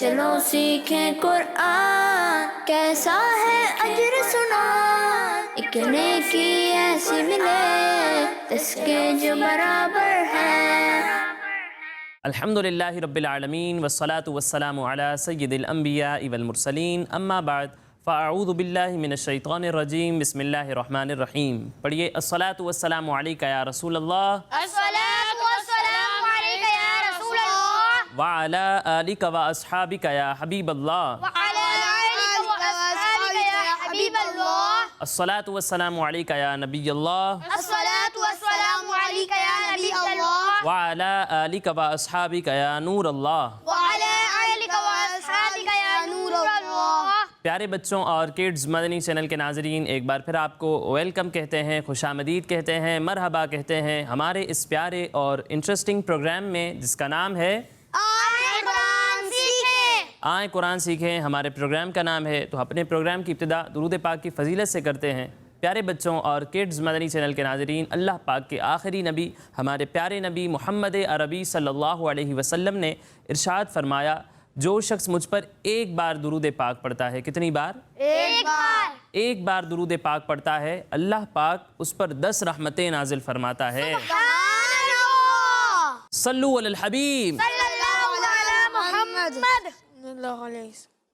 چلو سیکھیں قرآن، کیسا ہے اجر سنا، ایک نیکی ایسی ملے اس کے جو برابر ہے۔ الحمدللہ رب العالمین والصلاة والسلام علی سید الانبیاء والمرسلین، اما بعد فاعوذ باللہ من الشیطان الرجیم، بسم اللہ الرحمن الرحیم۔ پڑھیے الصلاة والسلام علیکہ یا رسول اللہ، الصلاۃ والسلام علیک یا رسول اللہ، وعلی آلک و اصحابک یا حبیب اللہ، وعلی آلک و اصحابک یا حبیب اللہ، الصلاة والسلام علیکہ یا نبی اللہ، الصلاۃ والسلام علیک یا نبی اللہ، وعلی آلک و اصحابک یا نور اللہ۔ وعلی آلک و اصحابک یا نور اللہ۔ پیارے بچوں اور کڈز مدنی چینل کے ناظرین، ایک بار پھر آپ کو ویلکم کہتے ہیں، خوش آمدید کہتے ہیں، مرحبا کہتے ہیں ہمارے اس پیارے اور انٹرسٹنگ پروگرام میں جس کا نام ہے آئیں قرآن سیکھیں۔ آئیں قرآن سیکھیں۔ ہمارے پروگرام کا نام ہے، تو اپنے پروگرام کی ابتدا درود پاک کی فضیلت سے کرتے ہیں۔ پیارے بچوں اور کڈز مدنی چینل کے ناظرین، اللہ پاک کے آخری نبی ہمارے پیارے نبی محمد عربی صلی اللہ علیہ وسلم نے ارشاد فرمایا، جو شخص مجھ پر ایک بار درود پاک پڑھتا ہے، کتنی بار؟ ایک بار۔ ایک بار درود پاک پڑھتا ہے، اللہ پاک اس پر 10 رحمتیں نازل فرماتا ہے۔ سبحان اللہ۔ صلو علی الحبیب۔ صلی اللہ علی محمد۔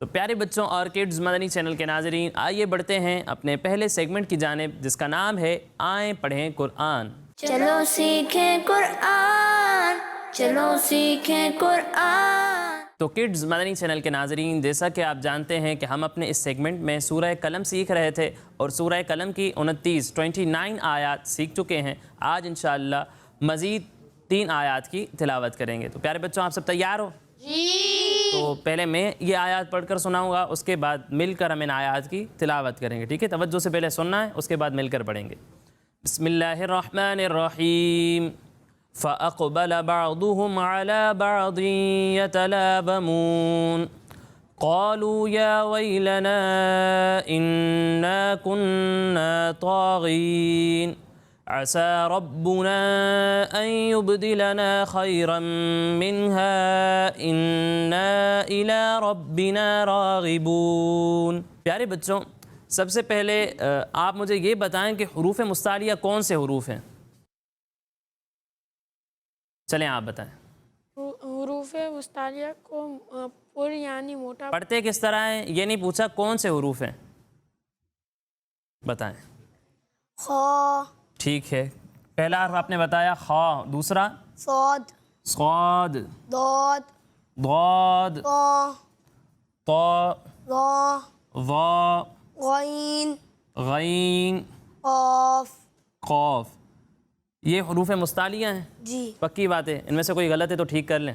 تو پیارے بچوں اور کڈز مدنی چینل کے ناظرین، آئیے بڑھتے ہیں اپنے پہلے سیگمنٹ کی جانب جس کا نام ہے آئیں پڑھیں قرآن۔ چلو سیکھیں قرآن، چلو سیکھیں قرآن۔ تو کڈز مدنی چینل کے ناظرین، جیسا کہ آپ جانتے ہیں کہ ہم اپنے اس سیگمنٹ میں سورہ قلم سیکھ رہے تھے اور سورہ قلم کی 29 آیات سیکھ چکے ہیں۔ آج انشاءاللہ مزید 3 آیات کی تلاوت کریں گے۔ تو پیارے بچوں، آپ سب تیار ہو؟ جی۔ تو پہلے میں یہ آیات پڑھ کر سناؤں گا، اس کے بعد مل کر ہم ان آیات کی تلاوت کریں گے، ٹھیک ہے؟ توجہ سے پہلے سننا ہے، اس کے بعد مل کر پڑھیں گے۔ بسم اللہ الرحمن الرحیم۔ فَأَقْبَلَ بَعْضُهُمْ عَلَى بَعْضٍ يَتَلَاوَمُونَ قَالُوا يَا وَيْلَنَا إِنَّا كُنَّا طَاغِينَ عَسَى رَبُّنَا أَن يُبْدِلَنَا خَيْرًا مِّنْهَا إِنَّا إِلَىٰ رَبِّنَا رَاغِبُونَ۔ پیارے بچوں، سب سے پہلے آپ مجھے یہ بتائیں کہ حروف مستعلیہ کون سے حروف ہیں؟ چلیں آپ بتائیں۔ حروف مستعلیہ کو پر یعنی موٹا پڑھتے کس طرح ہیں یہ نہیں پوچھا، کون سے حروف ہیں بتائیں۔ خا، ٹھیک ہے، پہلا حرف آپ نے بتایا خا، دوسرا صاد، صاد، ضاد، ضاد، طا، طا، ظا، ظا، غین، غین، قاف۔ قاف۔ یہ حروف مستعلیہ ہیں؟ جی۔ پکی بات ہے، ان میں سے کوئی غلط ہے تو ٹھیک کر لیں۔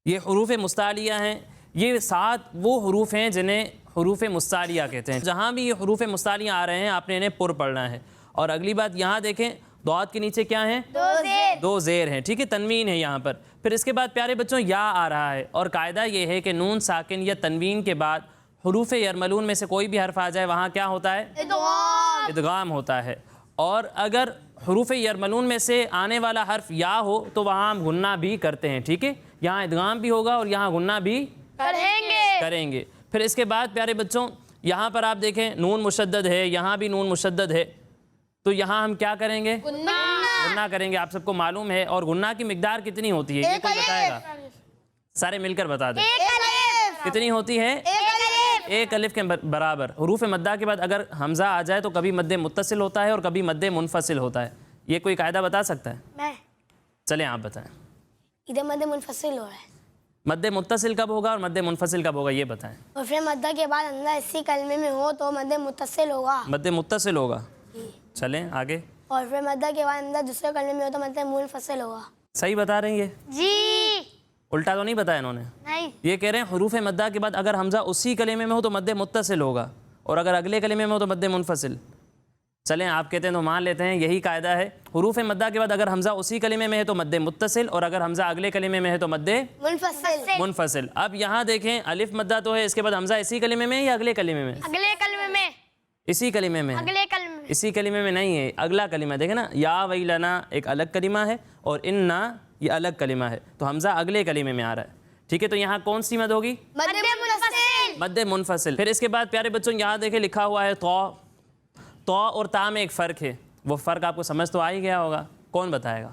یہ حروف مستعلیہ ہیں، یہ 7 وہ حروف ہیں جنہیں حروف مستعلیہ کہتے ہیں۔ جہاں بھی یہ حروف مستعلیہ آ رہے ہیں آپ نے انہیں پر پڑھنا ہے۔ اور اگلی بات یہاں دیکھیں، ضاد کے نیچے کیا ہیں؟ 2 زیر۔ 2 زیر ہیں، ٹھیک ہے، تنوین ہے یہاں پر۔ پھر اس کے بعد پیارے بچوں یا آ رہا ہے، اور قاعدہ یہ ہے کہ نون ساکن یا تنوین کے بعد حروف یرملون میں سے کوئی بھی حرف آ جائے وہاں کیا ہوتا ہے؟ ادغام۔ ادغام ہوتا ہے۔ اور اگر حروف یرملون میں سے آنے والا حرف یا ہو تو وہاں ہم غنہ بھی کرتے ہیں، ٹھیک ہے؟ یہاں ادغام بھی ہوگا اور یہاں غنہ بھی کریں گے۔ پھر اس کے بعد پیارے بچوں یہاں پر آپ دیکھیں نون مشدد ہے، یہاں بھی نون مشدد ہے، تو یہاں ہم کیا کریں گے؟ غنہ کریں گے۔ آپ سب کو معلوم ہے، اور غنہ کی مقدار کتنی ہوتی ہے یہ کوئی بتائے گا؟ سارے مل کر بتا دیں کتنی ہوتی ہے؟ 1 الف کے برابر۔ حروف مدہ کے بعد اگر حمزہ آ جائے تو کبھی مد متصل ہوتا ہے اور کبھی مد منفصل ہوتا ہے، یہ کوئی قاعدہ بتا سکتا ہے؟ میں چلیں آپ بتائیں۔ ادھر مد منفصل ہو رہا ہے، مد متصل کب ہوگا اور مد منفصل کب ہوگا یہ بتائیں۔ اور پھر مدہ کے بعد حمزہ اسی کلمے میں ہو تو مد متصل ہوگا۔ مد متصل ہوگا، چلیں آگے۔ اور پھر مدہ کے بعد حمزہ دوسرے کلمے میں ہو تو مد منفصل ہوگا۔ صحیح بتا رہی ہیں؟ جی۔ الٹا تو نہیں بتایا انہوں نے؟ نہیں۔ یہ کہہ رہے ہیں حروف مدہ کے بعد اگر حمزہ اسی کلمے میں ہو تو مد متصل ہوگا، اور اگر اگلے کلمے میں ہو تو مد منفصل۔ چلیں آپ کہتے ہیں تو مان لیتے ہیں، یہی قاعدہ ہے۔ حروف مدہ کے بعد اگر حمزہ اسی کلمے میں ہے تو مد متصل، اور اگر حمزہ اگلے کلمے میں ہے تو مد منفصل۔ اب یہاں دیکھیں الف مدہ تو ہے، اس کے بعد حمزہ اسی کلمے میں یا اگلے کلمے میں؟ اگلے کلمے میں۔ اسی کلمے میں ہے؟ اگلے کلمے میں۔ اسی کلمے میں نہیں ہے، اگلا کلمہ دیکھیں نا، یا ویلنا ایک الگ کلمہ ہے اور اننا یہ الگ کلمہ ہے، تو حمزہ اگلے کلمے میں آ رہا ہے، ٹھیک ہے، تو یہاں کون سی مد ہوگی؟ مد منفصل. مد منفصل. پھر اس کے بعد پیارے بچوں یہاں دیکھیں لکھا ہوا ہے تو اور تا میں ایک فرق ہے، وہ فرق آپ کو سمجھ تو آ ہی گیا ہوگا، کون بتائے گا؟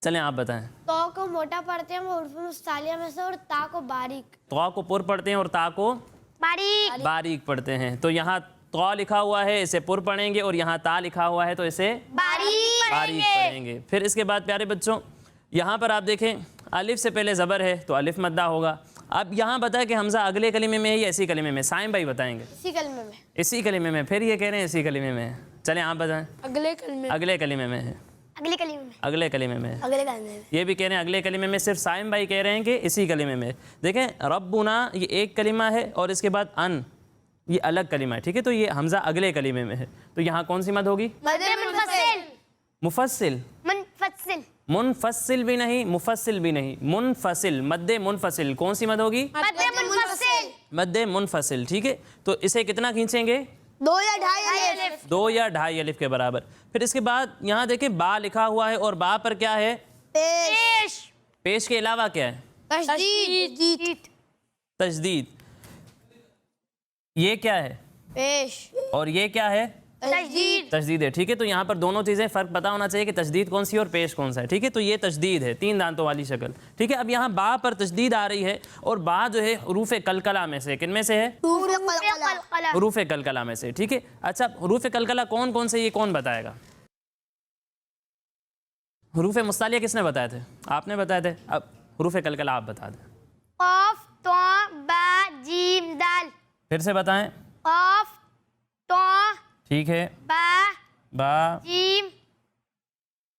چلیں آپ بتائیں. تو کو موٹا پڑھتے ہیں حروف مستعلیہ میں سے اور تا کو باریک. تو کو پر پڑھتے ہیں اور تا کو باریک. باریک پڑھتے ہیں. تو یہاں تو لکھا ہوا ہے، اسے پر پڑھیں گے، اور یہاں تا لکھا ہوا ہے تو اسے باریک باریک پڑھیں گے. پھر اس کے بعد پیارے بچوں یہاں پر آپ دیکھیں الف سے پہلے زبر ہے تو الف مدہ ہوگا. اب یہاں بتائیں کہ حمزہ اگلے کلمے میں ہے یا اسی کلمے میں؟ سائم بھائی بتائیں گے. اسی کلمے میں. اسی کلمے میں. پھر یہ کہہ رہے ہیں اسی کلمے میں ہے. چلیں آپ بتائیں. اگلے کلمے. اگلے کلمے میں ہے. اگلے کلمے میں. اگلے کلمے میں ہے. اگلے کلمے میں. یہ بھی کہہ رہے ہیں اگلے کلمے میں. صرف سائم بھائی کہہ رہے ہیں کہ اسی کلمے میں. دیکھیں ربنا یہ ایک کلمہ ہے اور اس کے بعد ان یہ الگ کلمہ ہے. ٹھیک ہے، تو یہ حمزہ اگلے کلمے میں ہے. تو یہاں کون سی مد ہوگی؟ مد منفصل. مفصل. منفصل. منفصل بھی نہیں، مفصل بھی نہیں، منفصل. مد منفصل کون سی مد ہوگی؟ مد منفصل. مد منفصل. ٹھیک ہے، تو اسے کتنا کھینچیں گے؟ 2 یا 2.5 الف. 2 یا 2.5 الف کے برابر. پھر اس کے بعد یہاں دیکھیں با لکھا ہوا ہے اور با پر کیا ہے؟ پیش. پیش کے علاوہ کیا ہے؟ تشدید. تشدید. یہ کیا ہے؟ پیش. اور یہ کیا ہے؟ تشدید. تشدید ہے. ٹھیک ہے، تو یہاں پر دونوں چیزیں فرق پتہ ہونا چاہیے کہ تشدید کون سی ہے اور پیش کون سا ہے. ٹھیک ہے، تو یہ تشدید ہے 3 دانتوں والی شکل. ٹھیک ہے، اب یہاں با پر تشدید آ رہی ہے اور با جو ہے حروف قلقلہ میں سے. کن میں سے ہے؟ حروف قلقلہ میں سے. ٹھیک ہے، اچھا حروف قلقلہ کون کون سے یہ کون بتائے گا؟ حروف مستعلیہ کس نے بتائے تھے؟ آپ نے بتائے تھے. اب حروف قلقلہ آپ بتا دیں. قاف تو با جیم دال. پھر سے بتائیں. قاف تو ٹھیک ہے، با جیم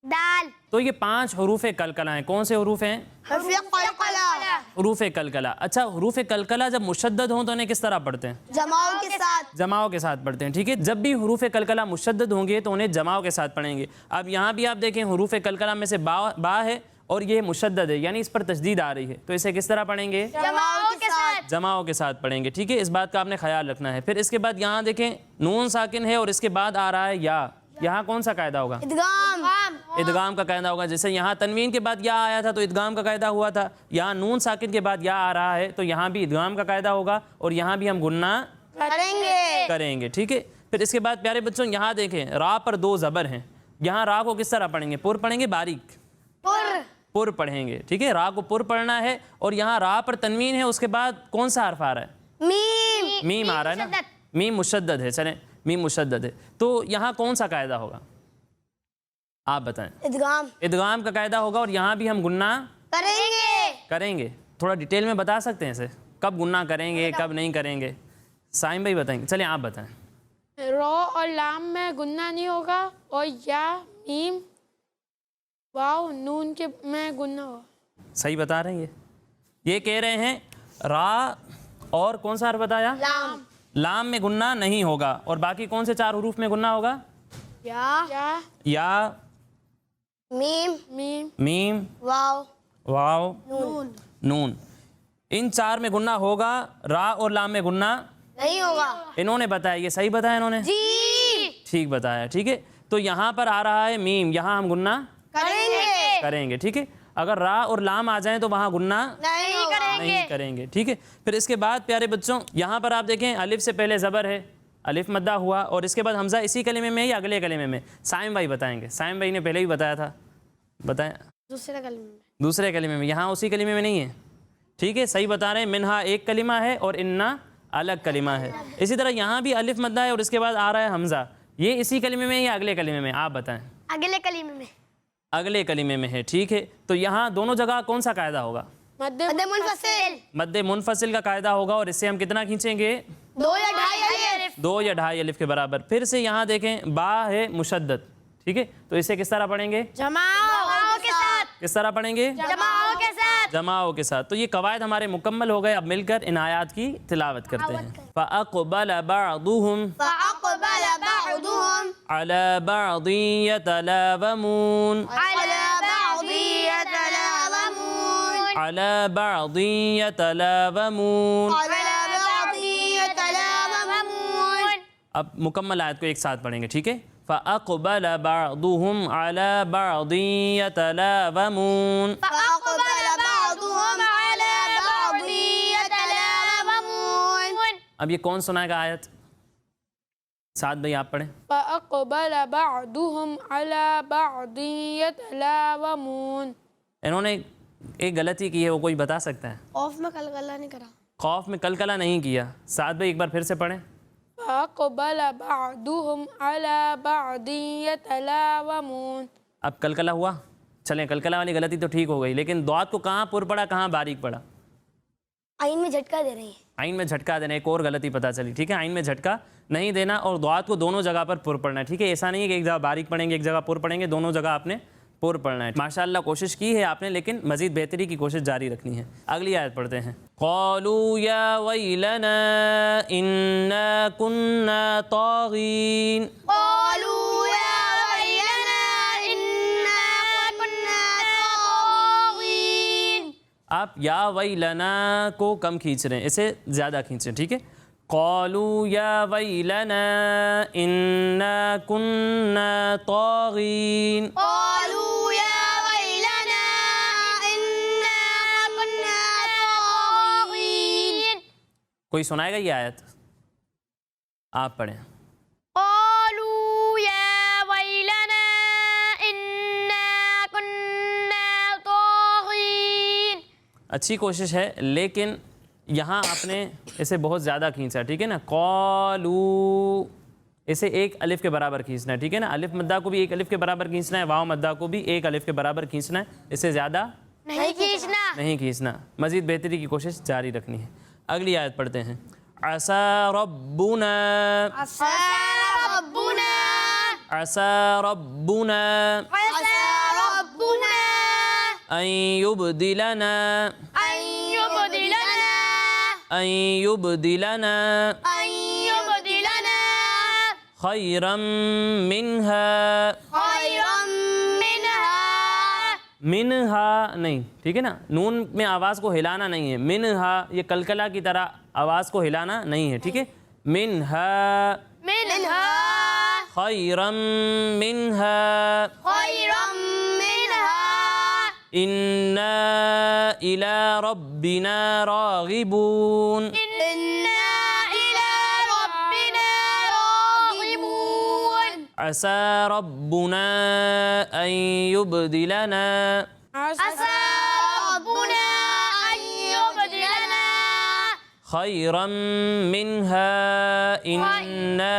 دال. تو یہ 5 حروف قلقلہ ہیں. کون سے حروف ہیں؟ حروف قلقلہ. حروف قلقلہ. اچھا حروف قلقلہ جب مشدد ہوں تو انہیں کس طرح پڑھتے ہیں؟ جماؤں کے ساتھ. جماؤں کے ساتھ پڑھتے ہیں. ٹھیک ہے، جب بھی حروف قلقلہ مشدد ہوں گے تو انہیں جماؤں کے ساتھ پڑھیں گے. اب یہاں بھی آپ دیکھیں حروف قلقلہ میں سے با ہے اور یہ مشدد ہے، یعنی اس پر تشدید آ رہی ہے، تو اسے کس طرح پڑھیں گے؟ جماؤں کے ساتھ. جماؤں کے ساتھ پڑھیں گے. ٹھیک ہے، اس بات کا آپ نے خیال رکھنا ہے. پھر اس کے بعد یہاں دیکھیں نون ساکن ہے اور اس کے بعد آ رہا ہے یا. یہاں کون سا قاعدہ ہوگا؟ ادغام. ادغام کا قاعدہ ہوگا. جیسے یہاں تنوین کے بعد یا آیا تھا تو ادغام کا قاعدہ ہوا تھا. یہاں نون ساکن کے بعد یا آ رہا ہے تو یہاں بھی ادغام کا قاعدہ ہوگا اور یہاں بھی ہم گننا کریں گے. ٹھیک ہے، پھر اس کے بعد پیارے بچوں یہاں دیکھیں را پر 2 زبر ہیں. یہاں را کو کس طرح پڑھیں گے؟ پر پڑھیں گے باریک؟ پر پڑھیں گے. ٹھیک ہے، را کو پر پڑھنا ہے اور یہاں را پر تنوین ہے، اس کے بعد کون سا حرف آ رہا ہے؟ میم. میم آ رہا ہے نا. میم مشدد ہے. چلیں میم مشدد ہے تو یہاں کون سا قاعدہ ہوگا آپ بتائیں؟ ادغام. ادغام کا قاعدہ ہوگا اور یہاں بھی ہم گننا کریں گے. تھوڑا ڈیٹیل میں بتا سکتے ہیں اسے کب گننا کریں گے کب نہیں کریں گے؟ سائم بھائی بتائیں گے. چلیں آپ بتائیں. رو اور لام میں گننا نہیں ہوگا اور یا میم واو نون کے میں گننا ہوگا. صحیح بتا رہے ہیں. یہ کہہ رہے ہیں را اور کون سا حرف بتایا؟ لام. لام میں گننا نہیں ہوگا اور باقی کون سے 4 حروف میں گننا ہوگا؟ یا میم. میم واو نون. ان 4 میں گننا ہوگا. را اور لام میں گننا نہیں ہوگا. انہوں نے بتایا. یہ صحیح بتایا انہوں نے؟ جی. ٹھیک بتایا. ٹھیک ہے، تو یہاں پر آ رہا ہے میم، یہاں ہم گننا کریں گے. ٹھیک ہے، اگر را اور لام آ جائیں تو وہاں گننا نہیں کریں گے. ٹھیک ہے، پھر اس کے بعد پیارے بچوں یہاں پر آپ دیکھیں الف سے پہلے زبر ہے، الف مدہ ہوا اور اس کے بعد حمزہ اسی کلمے میں یا اگلے کلمے میں؟ سائم بھائی بتائیں گے. سائم بھائی نے پہلے ہی بتایا تھا. بتائیں. دوسرے کلمے میں. یہاں اسی کلمے میں نہیں ہے. ٹھیک ہے، صحیح بتا رہے ہیں. منہا ایک کلمہ ہے اور انا الگ کلمہ ہے. اسی طرح یہاں بھی الف مدہ ہے اور اس کے بعد آ رہا ہے حمزہ. یہ اسی کلمے میں یا اگلے کلمے میں؟ آپ بتائیں. اگلے کلمے میں. اگلے کلمے میں ہے. ٹھیک ہے، تو یہاں دونوں جگہ کون سا قاعدہ ہوگا؟ مد منفصل. مد منفصل کا قاعدہ ہوگا اور اس سے ہم کتنا کھینچیں گے؟ 2 یا 2.5 الف. 2 یا 2.5 الف کے برابر. پھر سے یہاں دیکھیں با ہے مشدد. ٹھیک ہے، تو اسے کس طرح پڑھیں گے؟ جماؤں کے ساتھ. کس طرح پڑھیں گے؟ جماؤں کے ساتھ. جماعوں کے ساتھ. تو یہ قواعد ہمارے مکمل ہو گئے. اب مل کر ان آیات کی تلاوت کرتے ہیں. فَأَقْبَلَ بَعْضُهُمْ عَلَى بَعْضٍ يَتَلَاوَمُونَ عَلَى بَعْضٍ يَتَلَاوَمُونَ. اب مکمل آیت کو ایک ساتھ پڑھیں گے. ٹھیک ہے، فَأَقْبَلَ بَعْضُهُمْ عَلَى بَعْضٍ يَتَلَاوَمُونَ. فَأَقْبَلَ بَعْضُهُمْ اب یہ کون سنائے گا آیت؟ سعد بھائی آپ پڑھیں. فَأَقْبَلَ بَعْضُهُمْ عَلَى بَعْضٍ يَتَلَاوَمُونَ. انہوں نے ایک غلطی کی ہے، وہ کوئی بتا سکتا ہے؟ خوف میں قلقلہ نہیں کرا. خوف میں کلکلہ نہیں کیا. سعد بھائی ایک بار پھر سے پڑھیں. فَأَقْبَلَ بَعْضُهُمْ عَلَى بَعْضٍ يَتَلَاوَمُونَ. اب کلکلہ ہوا؟ چلیں کلکلہ والی غلطی تو ٹھیک ہو گئی، لیکن دعات کو کہاں پر پڑا کہاں باریک پڑا؟ آئین میں جھٹکا دے رہی ہیں. آئین میں جھٹکا دینا، ایک اور غلطی پتہ چلی. ٹھیک ہے، آئین میں جھٹکا نہیں دینا اور دعات کو دونوں جگہ پر پر پڑھنا ہے. ٹھیک ہے، ایسا نہیں ہے کہ ایک جگہ باریک پڑھیں گے ایک جگہ پر پڑھیں گے، دونوں جگہ آپ نے پر پڑھنا ہے. ماشاءاللہ کوشش کی ہے آپ نے، لیکن مزید بہتری کی کوشش جاری رکھنی ہے. اگلی آیت پڑھتے ہیں. قالوا یا ویلنا انا كنا طاغین. قالوا یا ویلنا انا كنا طاغین. آپ یا ویلنا کو کم کھینچ رہے ہیں، اسے زیادہ کھینچیں. ٹھیک ہے، قالوا یا ویلنا انا كنا طاغین. قالوا یا ویلنا انا كنا طاغین. کوئی سنائے گا یہ آیت؟ آپ پڑھیں. قالوا یا ویلنا انا كنا طاغین. اچھی کوشش ہے، لیکن یہاں آپ نے اسے بہت زیادہ کھینچا. ٹھیک ہے نا، قالو اسے ایک الف کے برابر کھینچنا ہے. ٹھیک ہے نا، الف مدہ کو بھی ایک الف کے برابر کھینچنا ہے، واو مدہ کو بھی ایک الف کے برابر کھینچنا ہے، اسے زیادہ نہیں کھینچنا. نہیں کھینچنا. مزید بہتری کی کوشش جاری رکھنی ہے. اگلی آیت پڑھتے ہیں. عسى ربنا عسى ربنا عسى ربنا عسى ربنا أن يبدلنا أن يبدلنا أن يبدلنا أن يبدلنا خيرا منها. خيرا منها. منها نہیں، ٹھیک ہے نا، نون میں آواز کو ہلانا نہیں ہے. منها یہ کلکلہ کی طرح آواز کو ہلانا نہیں ہے. ٹھیک ہے، منها منها خيرا منها خيرا منها. إنا إلى ربنا راغبون. إنا إلى ربنا راغبون. عسى ربنا أن يبدلنا عسى ربنا أن يبدلنا خيرا منها إنا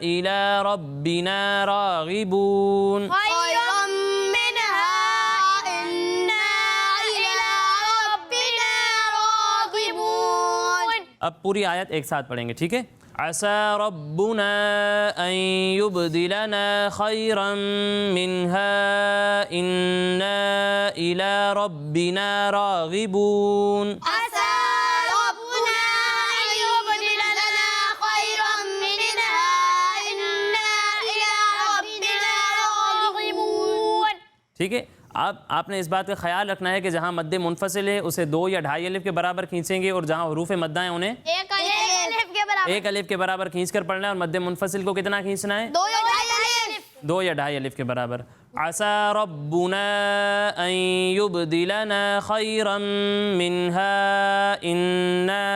إلى ربنا راغبون. خيرا منها. إنا إلى ربنا راغبون. اب پوری آیت ایک ساتھ پڑھیں گے. ٹھیک ہے، عسى ربنا أن يبدلنا خيرا منها إنا إلى ربنا راغبون. عسى ربنا أن يبدلنا خيرا منها إنا إلى ربنا راغبون. ٹھیک ہے، اب آپ نے اس بات کا خیال رکھنا ہے کہ جہاں مد منفصل ہے اسے 2 یا 2.5 الف کے برابر کھینچیں گے، اور جہاں حروف مدہ ہیں انہیں ایک الف کے برابر. 1 الف کے برابر کھینچ کر پڑھنا ہے، اور مد منفصل کو کتنا کھینچنا ہے؟ 2 یا 2.5 الف. 2 یا 2.5 الف کے برابر. عسى ربنا أن يبدلنا خيرا منها إنا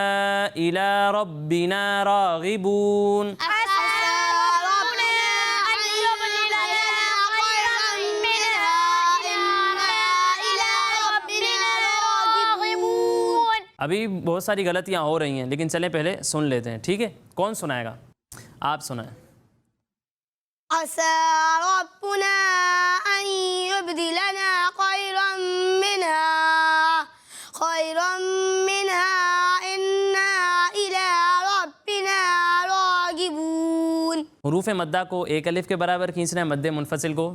إلى ربنا راغبون. عسى ربنا أن يبدلنا خيرا منها إنا إلى ربنا راغبون. ابھی بہت ساری غلطیاں ہو رہی ہیں، لیکن چلیں پہلے سن لیتے ہیں. ٹھیک ہے، کون سنائے گا؟ آپ سنائیں. عسى ربنا أن يبدلنا خيرا منها إنا إلى ربنا راغبون. حروف مدہ کو 1 الف کے برابر کھینچنا ہے، مد منفصل کو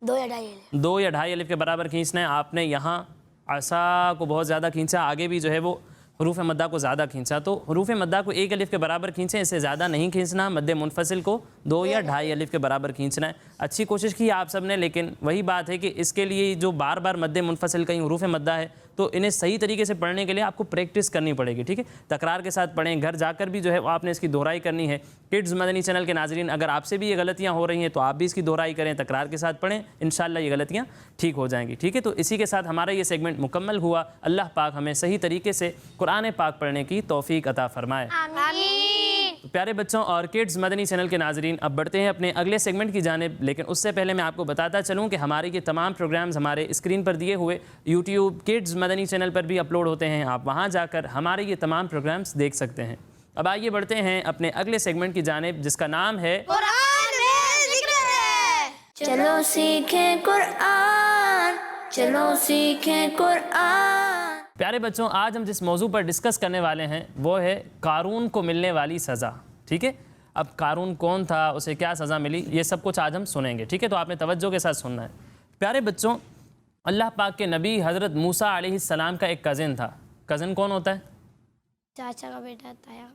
2 یا 2.5 الف. 2 یا 2.5 الف کے برابر کھینچنا ہے. آپ نے یہاں عسا کو بہت زیادہ کھینچا، آگے بھی جو ہے وہ حروف مدہ کو زیادہ کھینچا. تو حروف مدہ کو 1 الف کے برابر کھینچیں، اس سے زیادہ نہیں کھینچنا. مد منفصل کو 2 یا 2.5 الف کے برابر کھینچنا ہے. اچھی کوشش کی آپ سب نے، لیکن وہی بات ہے کہ اس کے لیے جو بار بار مد منفصل کہیں حروف مدہ ہے تو انہیں صحیح طریقے سے پڑھنے کے لیے آپ کو پریکٹس کرنی پڑے گی، ٹھیک ہے، تکرار کے ساتھ پڑھیں، گھر جا کر بھی جو ہے آپ نے اس کی دہرائی کرنی ہے۔ کڈز مدنی چینل کے ناظرین، اگر آپ سے بھی یہ غلطیاں ہو رہی ہیں تو آپ بھی اس کی دہرائی کریں، تکرار کے ساتھ پڑھیں، انشاءاللہ یہ غلطیاں ٹھیک ہو جائیں گی، ٹھیک ہے۔ تو اسی کے ساتھ ہمارا یہ سیگمنٹ مکمل ہوا۔ اللہ پاک ہمیں صحیح طریقے سے قرآن پاک پڑھنے کی توفیق عطا فرمائے۔ آمین۔ تو پیارے بچوں اور کڈز مدنی چینل کے ناظرین، اب بڑھتے ہیں اپنے اگلے سیگمنٹ کی جانب، لیکن اس سے پہلے میں آپ کو بتاتا چلوں کہ ہمارے یہ تمام پروگرامز ہمارے اسکرین پر دیے ہوئے یوٹیوب کڈز مدنی چینل پر بھی اپلوڈ ہوتے ہیں، آپ وہاں جا کر ہمارے یہ تمام پروگرامز دیکھ سکتے ہیں۔ اب آئیے بڑھتے ہیں اپنے اگلے سیگمنٹ کی جانب، جس کا نام ہے قرآن میں ذکر ہے۔ چلو سیکھیں قرآن، چلو سیکھیں قرآن۔ پیارے بچوں، آج ہم جس موضوع پر ڈسکس کرنے والے ہیں وہ ہے قارون کو ملنے والی سزا، ٹھیک ہے۔ اب قارون کون تھا، اسے کیا سزا ملی، یہ سب کچھ آج ہم سنیں گے، ٹھیک ہے، تو آپ نے توجہ کے ساتھ سننا ہے۔ پیارے بچوں، اللہ پاک کے نبی حضرت موسیٰ علیہ السلام کا ایک کزن تھا۔ کزن کون ہوتا ہے؟ چاچا کا بیٹا، تایا کا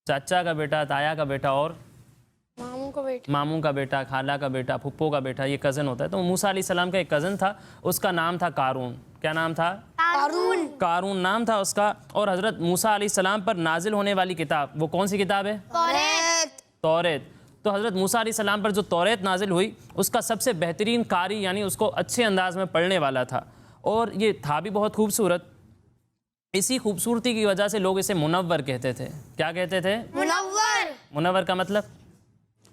چاچا کا بیٹا، تایا کا بیٹا اور بیٹا، ماموں کا بیٹا، ماموں کا بیٹا، خالہ کا بیٹا، پھپھو کا بیٹا، یہ کزن ہوتا ہے۔ تو موسیٰ علیہ السلام کا ایک کزن تھا، اس کا نام تھا قارون۔ کیا نام تھا؟ قارون۔ قارون نام تھا اس کا۔ اور حضرت موسیٰ علیہ السلام پر نازل ہونے والی کتاب وہ کون سی کتاب ہے؟ توریت۔ توریت۔ تو حضرت موسیٰ علیہ السلام پر جو توریت نازل ہوئی، اس کا سب سے بہترین قاری یعنی اس کو اچھے انداز میں پڑھنے والا تھا، اور یہ تھا بھی بہت خوبصورت۔ اسی خوبصورتی کی وجہ سے لوگ اسے منور کہتے تھے۔ کیا کہتے تھے؟ منور۔ منور کا مطلب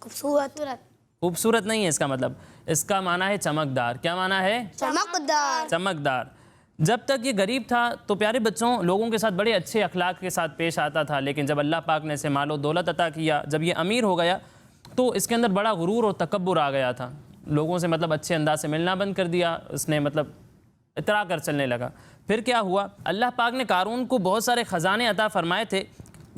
خوبصورت۔ خوبصورت نہیں ہے اس کا مطلب، اس کا معنی ہے چمکدار۔ کیا معنی ہے؟ چمکدار۔ چمکدار۔ جب تک یہ غریب تھا تو پیارے بچوں لوگوں کے ساتھ بڑے اچھے اخلاق کے ساتھ پیش آتا تھا، لیکن جب اللہ پاک نے اسے مال و دولت عطا کیا، جب یہ امیر ہو گیا تو اس کے اندر بڑا غرور اور تکبر آ گیا تھا۔ لوگوں سے مطلب اچھے انداز سے ملنا بند کر دیا، اس نے مطلب اترا کر چلنے لگا۔ پھر کیا ہوا؟ اللہ پاک نے قارون کو بہت سارے خزانے عطا فرمائے تھے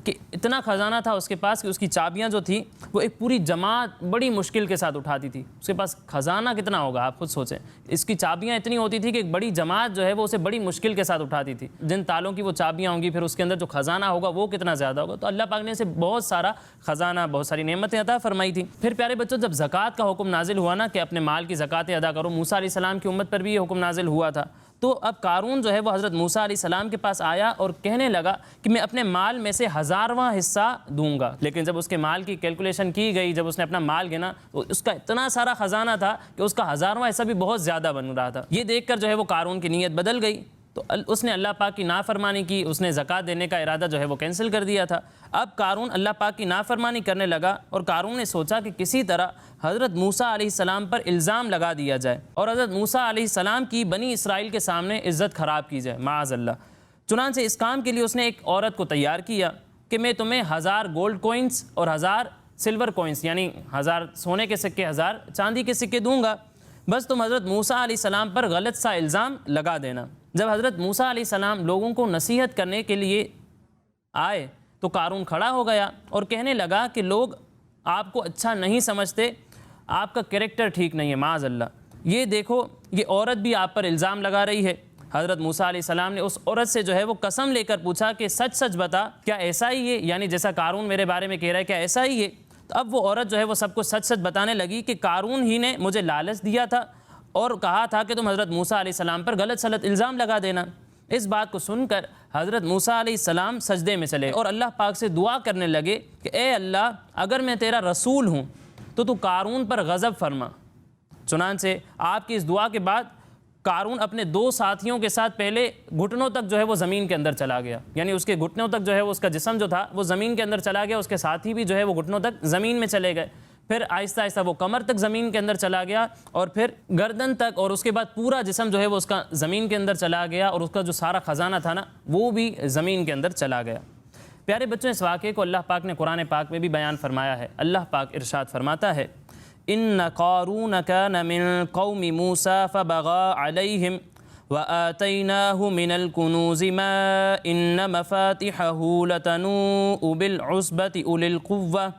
کہ اتنا خزانہ تھا اس کے پاس کہ اس کی چابیاں جو تھیں وہ ایک پوری جماعت بڑی مشکل کے ساتھ اٹھاتی تھی۔ اس کے پاس خزانہ کتنا ہوگا آپ خود سوچیں، اس کی چابیاں اتنی ہوتی تھی کہ ایک بڑی جماعت جو ہے وہ اسے بڑی مشکل کے ساتھ اٹھاتی تھی۔ جن تالوں کی وہ چابیاں ہوں گی، پھر اس کے اندر جو خزانہ ہوگا وہ کتنا زیادہ ہوگا۔ تو اللہ پاک نے اسے بہت سارا خزانہ، بہت ساری نعمتیں عطا فرمائی تھیں۔ پھر پیارے بچوں جب زکوٰۃ کا حکم نازل ہوا نا کہ اپنے مال کی زکوٰۃ ادا کرو، موسیٰ علیہ السلام کی امت پر بھی یہ حکم نازل ہوا تھا، تو اب قارون جو ہے وہ حضرت موسیٰ علیہ السلام کے پاس آیا اور کہنے لگا کہ میں اپنے مال میں سے 1000واں حصہ دوں گا۔ لیکن جب اس کے مال کی کیلکولیشن کی گئی، جب اس نے اپنا مال گنا تو اس کا اتنا سارا خزانہ تھا کہ اس کا 1000واں حصہ بھی بہت زیادہ بن رہا تھا۔ یہ دیکھ کر جو ہے وہ قارون کی نیت بدل گئی، تو اس نے اللہ پاک کی نافرمانی کی، اس نے زکوٰۃ دینے کا ارادہ جو ہے وہ کینسل کر دیا تھا۔ اب قارون اللہ پاک کی نافرمانی کرنے لگا، اور قارون نے سوچا کہ کسی طرح حضرت موسیٰ علیہ السلام پر الزام لگا دیا جائے اور حضرت موسیٰ علیہ السلام کی بنی اسرائیل کے سامنے عزت خراب کی جائے، معاذ اللہ۔ چنانچہ اس کام کے لیے اس نے ایک عورت کو تیار کیا کہ میں تمہیں 1000 گولڈ کوئنس اور 1000 سلور کوئنس یعنی 1000 سونے کے سکے، 1000 چاندی کے سکے دوں گا، بس تم حضرت موسیٰ علیہ السلام پر غلط سا الزام لگا دینا۔ جب حضرت موسیٰ علیہ السلام لوگوں کو نصیحت کرنے کے لیے آئے تو قارون کھڑا ہو گیا اور کہنے لگا کہ لوگ آپ کو اچھا نہیں سمجھتے، آپ کا کریکٹر ٹھیک نہیں ہے، معاذ اللہ۔ یہ دیکھو یہ عورت بھی آپ پر الزام لگا رہی ہے۔ حضرت موسیٰ علیہ السلام نے اس عورت سے جو ہے وہ قسم لے کر پوچھا کہ سچ سچ بتا، کیا ایسا ہی ہے؟ یعنی جیسا قارون میرے بارے میں کہہ رہا ہے کیا ایسا ہی ہے؟ تو اب وہ عورت جو ہے وہ سب کو سچ سچ بتانے لگی کہ قارون ہی نے مجھے لالچ دیا تھا اور کہا تھا کہ تم حضرت موسیٰ علیہ السلام پر غلط سلط الزام لگا دینا۔ اس بات کو سن کر حضرت موسیٰ علیہ السلام سجدے میں چلے اور اللہ پاک سے دعا کرنے لگے کہ اے اللہ، اگر میں تیرا رسول ہوں تو قارون پر غضب فرما۔ چنانچہ آپ کی اس دعا کے بعد قارون اپنے 2 ساتھیوں کے ساتھ پہلے گھٹنوں تک جو ہے وہ زمین کے اندر چلا گیا، یعنی اس کے گھٹنوں تک جو ہے وہ اس کا جسم جو تھا وہ زمین کے اندر چلا گیا، اس کے ساتھی بھی جو ہے وہ گھٹنوں تک زمین میں چلے گئے۔ پھر آہستہ آہستہ وہ کمر تک زمین کے اندر چلا گیا، اور پھر گردن تک، اور اس کے بعد پورا جسم جو ہے وہ اس کا زمین کے اندر چلا گیا، اور اس کا جو سارا خزانہ تھا نا وہ بھی زمین کے اندر چلا گیا۔ پیارے بچوں اس واقعے کو اللہ پاک نے قرآن پاک میں بھی بیان فرمایا ہے۔ اللہ پاک ارشاد فرماتا ہے ان قارون کان من قوم موسیٰ فبغى علیہم وآتیناہ من الکنوز ما ان مفاتحہ لتنوء بالعصبة اولی القوة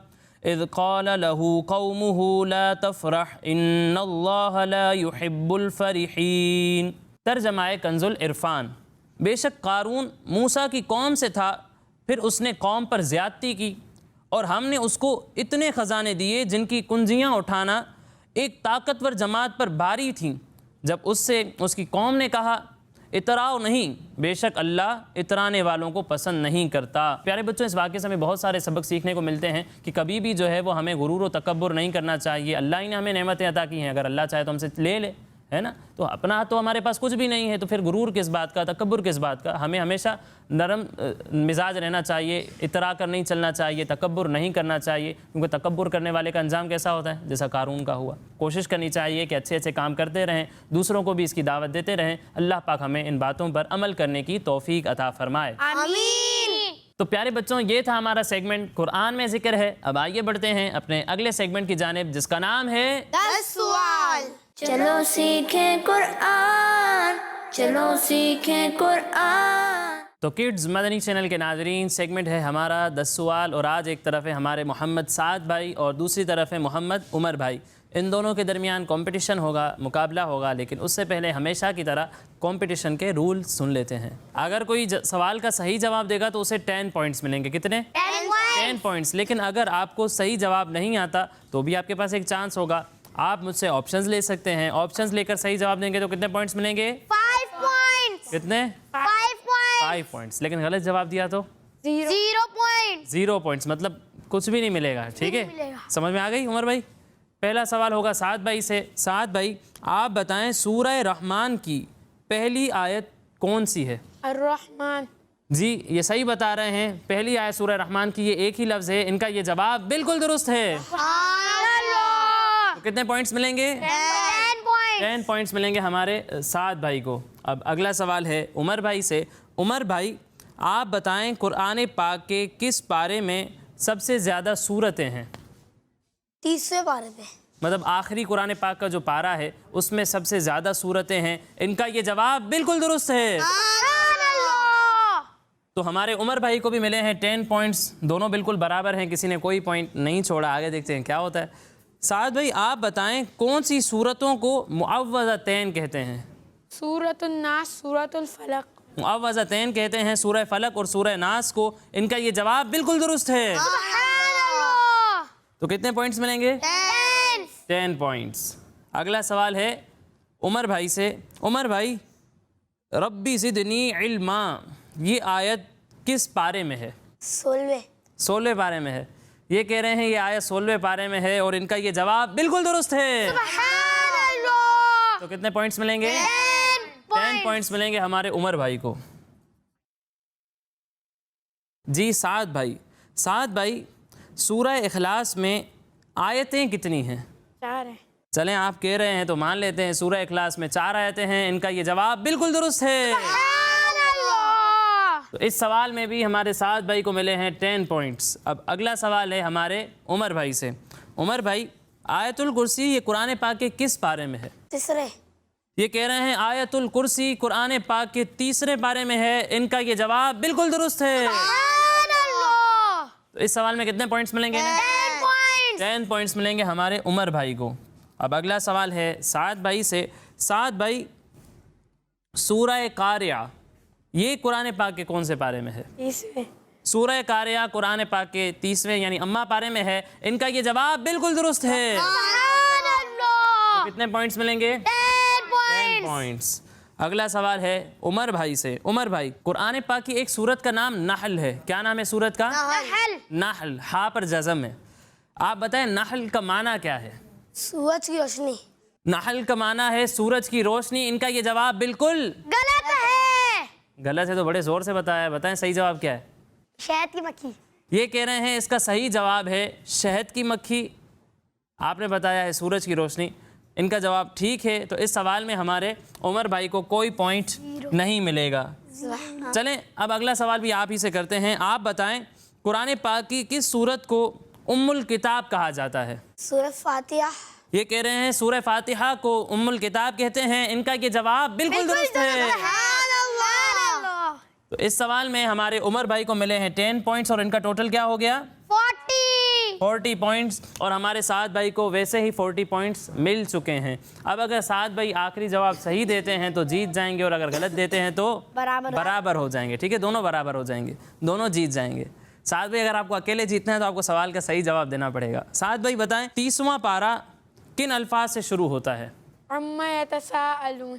اذ قال له قومه لا تفرح ان اللہ لا يحب الفرحین۔ ترجمہ کنز العرفان۔ بے شک قارون موسیٰ کی قوم سے تھا، پھر اس نے قوم پر زیادتی کی اور ہم نے اس کو اتنے خزانے دیے جن کی کنجیاں اٹھانا ایک طاقتور جماعت پر بھاری تھیں۔ جب اس سے اس کی قوم نے کہا اتراؤ نہیں، بے شک اللہ اترانے والوں کو پسند نہیں کرتا۔ پیارے بچوں، اس واقعے سے ہمیں بہت سارے سبق سیکھنے کو ملتے ہیں کہ کبھی بھی جو ہے وہ ہمیں غرور و تکبر نہیں کرنا چاہیے۔ اللہ ہی نے ہمیں نعمتیں عطا کی ہیں، اگر اللہ چاہے تو ہم سے لے لے، ہے نا؟ تو اپنا تو ہمارے پاس کچھ بھی نہیں ہے، تو پھر غرور کس بات کا، تکبر کس بات کا؟ ہمیں ہمیشہ نرم مزاج رہنا چاہیے، اترا کر نہیں چلنا چاہیے، تکبر نہیں کرنا چاہیے، کیونکہ تکبر کرنے والے کا انجام کیسا ہوتا ہے؟ جیسا قارون کا ہوا۔ کوشش کرنی چاہیے کہ اچھے اچھے کام کرتے رہیں، دوسروں کو بھی اس کی دعوت دیتے رہیں۔ اللہ پاک ہمیں ان باتوں پر عمل کرنے کی توفیق عطا فرمائے۔ آمین۔ تو پیارے بچوں، یہ تھا ہمارا سیگمنٹ قرآن میں ذکر ہے۔ اب آئیے بڑھتے ہیں اپنے اگلے سیگمنٹ کی جانب، جس کا نام ہے 10 سوال۔ چلو سیکھیں قرآن، چلو سیکھیں قرآن۔ تو کڈز مدنی چینل کے ناظرین، سیگمنٹ ہے ہمارا 10 سوال، اور آج ایک طرف ہے ہمارے محمد سعد بھائی اور دوسری طرف ہے محمد عمر بھائی۔ ان دونوں کے درمیان کمپٹیشن ہوگا، مقابلہ ہوگا، لیکن اس سے پہلے ہمیشہ کی طرح کمپٹیشن کے رول سن لیتے ہیں۔ اگر کوئی سوال کا صحیح جواب دے گا تو اسے 10 پوائنٹس ملیں گے۔ کتنے؟ 10 پوائنٹس۔ لیکن اگر آپ کو صحیح جواب نہیں آتا تو بھی آپ کے پاس ایک چانس ہوگا، آپ مجھ سے آپشنز لے سکتے ہیں۔ آپشنز لے کر صحیح جواب دیں گے تو کتنے پوائنٹس ملیں گے؟ 5 پوائنٹس۔ کتنے؟ 5 پوائنٹس۔ 5 پوائنٹس۔ لیکن غلط جواب دیا تو 0 پوائنٹس۔ 0 پوائنٹس، مطلب کچھ بھی نہیں ملے گا، ٹھیک ہے؟ سمجھ میں آ گئی عمر بھائی؟ پہلا سوال ہوگا سعد بھائی سے۔ سعد بھائی، آپ بتائیں سورہ رحمان کی پہلی آیت کون سی ہے؟ الرحمن۔ جی یہ صحیح بتا رہے ہیں، پہلی آیت سورہ رحمان کی، یہ ایک ہی لفظ ہے۔ ان کا یہ جواب بالکل درست ہے۔ تو کتنے پوائنٹس ملیں گے؟ 10 پوائنٹس ملیں گے ہمارے سعد بھائی کو۔ اب اگلا سوال ہے عمر بھائی سے۔ عمر بھائی، آپ بتائیں قرآن پاک کے کس پارے میں سب سے زیادہ سورتیں ہیں؟ 30ویں پارے پہ۔ مطلب آخری قرآن پاک کا جو پارہ ہے اس میں سب سے زیادہ سورتیں ہیں۔ ان کا یہ جواب بالکل درست ہے۔ تو ہمارے عمر بھائی کو بھی ملے ہیں 10 پوائنٹس، دونوں بالکل برابر ہیں، کسی نے کوئی پوائنٹ نہیں چھوڑا۔ آگے دیکھتے ہیں کیا ہوتا ہے۔ سعد بھائی، آپ بتائیں کون سی سورتوں کو معوذتین کہتے ہیں؟ سورۃ الناس، سورۃ الفلق۔ معوذتین کہتے ہیں سورہ فلق اور سورہ ناس کو۔ ان کا یہ جواب بالکل درست ہے۔ تو کتنے پوائنٹس ملیں گے؟ 10 پوائنٹس۔ اگلا سوال ہے عمر بھائی سے۔ عمر بھائی، ربی زدنی علما، یہ آیت کس پارے میں ہے؟ 16ویں پارے میں ہے۔ یہ کہہ رہے ہیں یہ آیت 16ویں پارے میں ہے، اور ان کا یہ جواب بالکل درست ہے۔ تو کتنے پوائنٹس ملیں گے؟ 10 پوائنٹس ملیں گے ہمارے عمر بھائی کو۔ جی سعد بھائی، سعد بھائی، سورہ اخلاص میں آیتیں کتنی ہیں؟ 4 ہیں۔ چلیں آپ کہہ رہے ہیں تو مان لیتے ہیں، سورہ اخلاص میں 4 آیتیں ہیں۔ ان کا یہ جواب بالکل درست ہے۔ تو اس سوال میں بھی ہمارے سعد بھائی کو ملے ہیں 10 پوائنٹس۔ اب اگلا سوال ہے ہمارے عمر بھائی سے۔ عمر بھائی، آیت الکرسی یہ قرآن پاک کے کس پارے میں ہے؟ 3. یہ کہہ رہے ہیں آیت الکرسی قرآن پاک کے 3 پارے میں ہے۔ ان کا یہ جواب بالکل درست ہے۔ تو اس سوال میں کتنے پوائنٹس ملیں گے؟ 10 پوائنٹس ملیں گے ہمارے عمر بھائی کو۔ اب اگلا سوال ہے سعد بھائی سے۔ سعد بھائی، سورہ قاریہ یہ قرآن پاک کے کون سے پارے میں ہے؟ 30ویں۔ سورہ قاریہ قرآن پاک کے 30ویں یعنی اما پارے میں ہے۔ ان کا یہ جواب بالکل درست ہے۔ تو کتنے پوائنٹس ملیں گے؟ 10 پوائنٹس۔ اگلا سوال ہے عمر بھائی سے۔ عمر بھائی، قرآن پاک کی ایک سورت کا نام نحل ہے۔ کیا نام ہے سورت کا؟ نحل، ہاں پر جزم ہے۔ آپ بتائیں نحل کا معنی کیا ہے؟ سورج کی روشنی۔ نحل کا معنی ہے سورج کی روشنی۔ ان کا یہ جواب بالکل غلط ہے۔ غلط ہے، تو بڑے زور سے بتایا۔ بتائیں صحیح جواب کیا ہے؟ شہد کی مکھی۔ یہ کہہ رہے ہیں اس کا صحیح جواب ہے شہد کی مکھی۔ آپ نے بتایا ہے سورج کی روشنی۔ ان کا جواب ٹھیک ہے۔ تو اس سوال میں ہمارے عمر بھائی کو کوئی پوائنٹ نہیں ملے گا۔ چلیں اب اگلا سوال بھی آپ ہی سے کرتے ہیں۔ آپ بتائیں قرآن پاک کی کس سورت کو ام الکتاب کہا جاتا ہے؟ سورہ فاتحہ۔ یہ کہہ رہے ہیں سورہ فاتحہ کو ام الکتاب کہتے ہیں۔ ان کا یہ جواب بالکل درست ہے۔ تو اس سوال میں ہمارے عمر بھائی کو ملے ہیں 10 پوائنٹس، اور ان کا ٹوٹل کیا ہو گیا؟ 40 پوائنٹس، اور ہمارے سعد بھائی کو ویسے ہی 40 پوائنٹس مل چکے ہیں۔ اب اگر سعد بھائی آخری جواب صحیح دیتے ہیں تو جیت جائیں گے، اور اگر غلط دیتے ہیں تو برابر ہو جائیں گے۔ ٹھیک ہے، دونوں برابر ہو جائیں گے، دونوں جیت جائیں گے۔ سعد بھائی، اگر آپ کو اکیلے جیتنا ہے تو آپ کو سوال کا صحیح جواب دینا پڑے گا۔ سعد بھائی بتائیں 30واں پارہ کن الفاظ سے شروع ہوتا ہے؟ عما یتساءلون۔